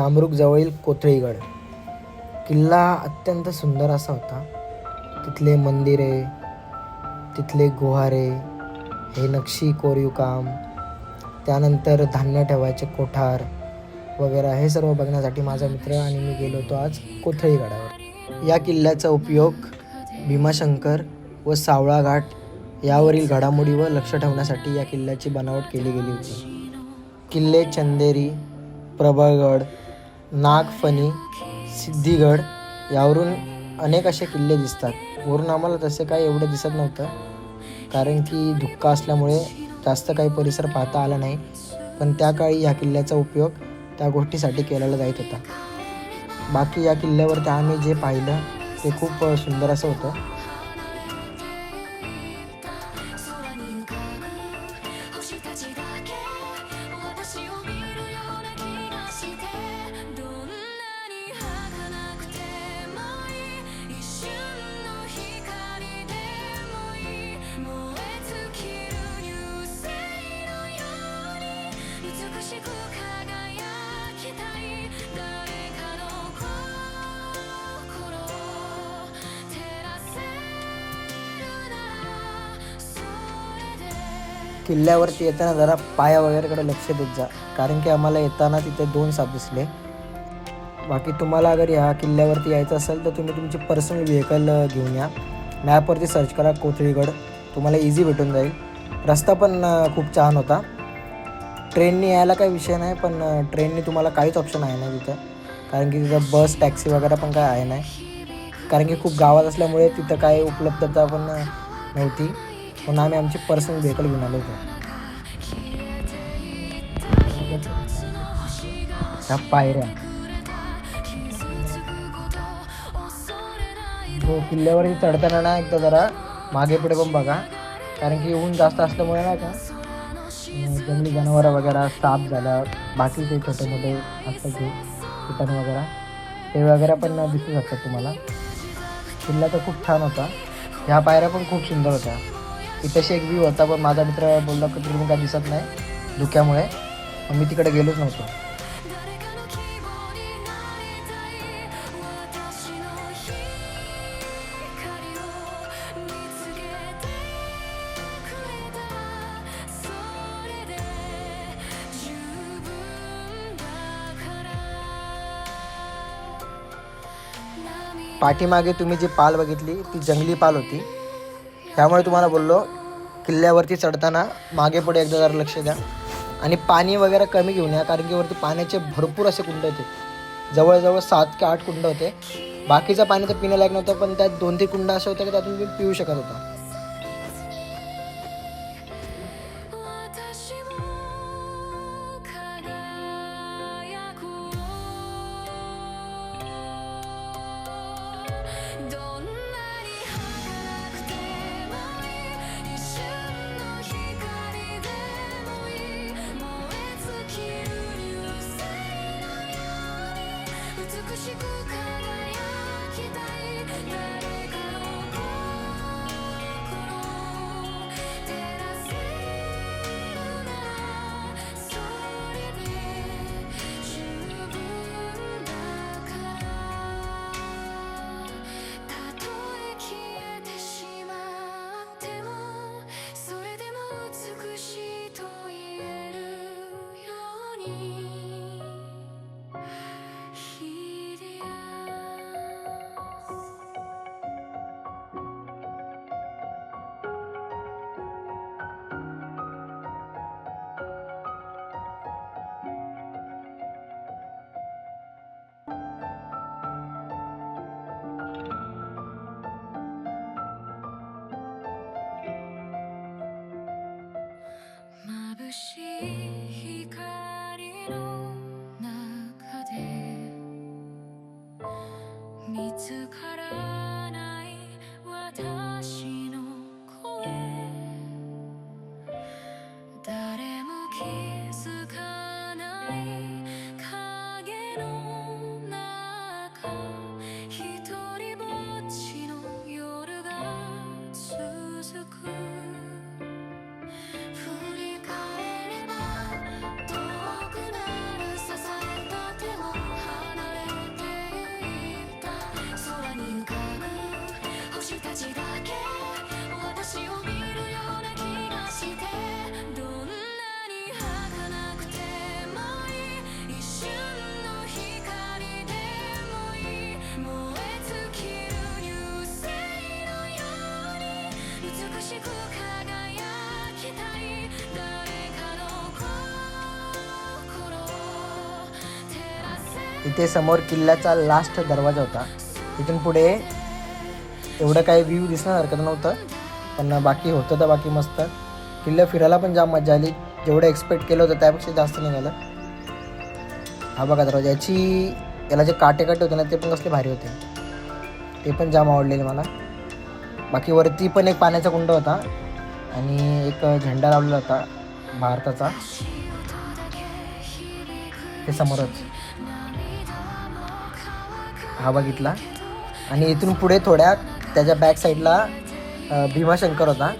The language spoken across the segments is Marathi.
कामरूग जवळील कोथळीगड किल्ला अत्यंत सुंदर असा होता. तिथले मंदिरे, तिथले गुहारे, हे नक्षी कोरीव काम, त्यानंतर धान्य ठेवायचे कोठार वगैरे हे सर्व बघण्यासाठी माझा मित्र आणि मी गेलो होतो आज कोथळीगडावर. या किल्ल्याचा उपयोग भीमाशंकर व सावळा घाट यावरील घडामोडी व लक्ष ठेवण्यासाठी या किल्ल्याची बनावट केली गेली होती. किल्ले चंदेरी, प्रबळगड, नागफणी, सिद्धिगड यावरून अनेक असे किल्ले दिसतात. वरून आम्हाला तसे काही एवढे दिसत नव्हतं, कारण की धुक्का असल्यामुळे जास्त काही परिसर पाहता आला नाही. पण त्या काळी ह्या किल्ल्याचा उपयोग त्या गोष्टीसाठी केलेला जात होता. बाकी या किल्ल्यावरती आम्ही जे पाहिलं ते खूप सुंदर असं होतं. किल्ल्यावरती येताना जरा पाया वगैरेकडे लक्ष देत जा, कारण की आम्हाला येताना तिथे 2 साप दिसले. बाकी तुम्हाला अगर ह्या किल्ल्यावरती यायचं असेल तर तुम्ही तुमची पर्सनल व्हेकल घेऊन या. मॅपवरती सर्च करा कोथळीगड, तुम्हाला इझी भेटून जाईल. रस्ता पण खूप छान होता. ट्रेननी यायला काही विषय नाही, पण ट्रेननी तुम्हाला काहीच ऑप्शन आहे नाही तिथं, कारण की तिथं बस टॅक्सी वगैरे पण काय आहे नाही, कारण की खूप गावात असल्यामुळे तिथं काय उपलब्धता पण नव्हती. म्हणून आम्ही आमची पर्सनल व्हेकल घेऊन आलो होतो. ह्या पायऱ्या हो, किल्ल्यावरती चढताना ना एकदा जरा मागे पुढे पण बघा, कारण की ऊन जास्त असल्यामुळे नाही का जंगली जनावरं वगैरे, साप झाला, बाकीचे छोटे मोठे असतात ते कीटक वगैरे, ते वगैरे पण दिसू शकतात तुम्हाला. किल्ला तर खूप छान होता. ह्या पायऱ्या पण खूप सुंदर होत्या. इथेशी एक व्ह्यू होता, पण माझा मित्र बोलला की तुम्ही काय दिसत नाही धुक्यामुळे, मी तिकडे गेलोच नव्हतो. पाठीमागे तुम्ही जी पाल बघितली ती जंगली पाल होती. त्यामुळे तुम्हाला बोललो किल्ल्यावरती चढताना मागे पुढे एकदा जरा लक्ष द्या आणि पाणी वगैरे कमी घेऊन या, कारण की वरती पाण्याचे भरपूर असे कुंड होते. जवळजवळ 7 की 8 कुंड होते. बाकीचं पाणी तर पिण्यालायक नव्हतं, पण त्यात 2-3 कुंड असे होते की त्यातून तुम्ही पिऊ शकत होता. इथे समोर किल्ल्याचा लास्ट दरवाजा होता. इथून पुढे एवढं काही व्ह्यू दिसण्यासारखं नव्हतं, पण बाकी होतं तर बाकी मस्त. किल्ला फिरायला पण जाम मजा आली. जेवढं एक्सपेक्ट केलं होतं त्यापेक्षा जास्त निघालं. हा बघा दरवाजा, याला जे काटे होते ना ते पण कसले भारी होते, ते पण जाम आवडलेले मला. बाकी वरती पण एक पाण्याचा कुंड होता आणि एक झेंडा लावलेला होता भारताचा, ते समोरच हा बघितला. आणि इथून पुढे थोड्या त्याच्या बॅक साईडला भीमाशंकर होता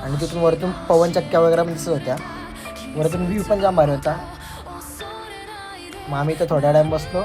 आणि तिथून वरतून पवनचक्क्या वगैरे पण दिसत होत्या. वरतून व्ह्यू पण जाम भारी होता. मग आम्ही तर थोड्या टाईम बसलो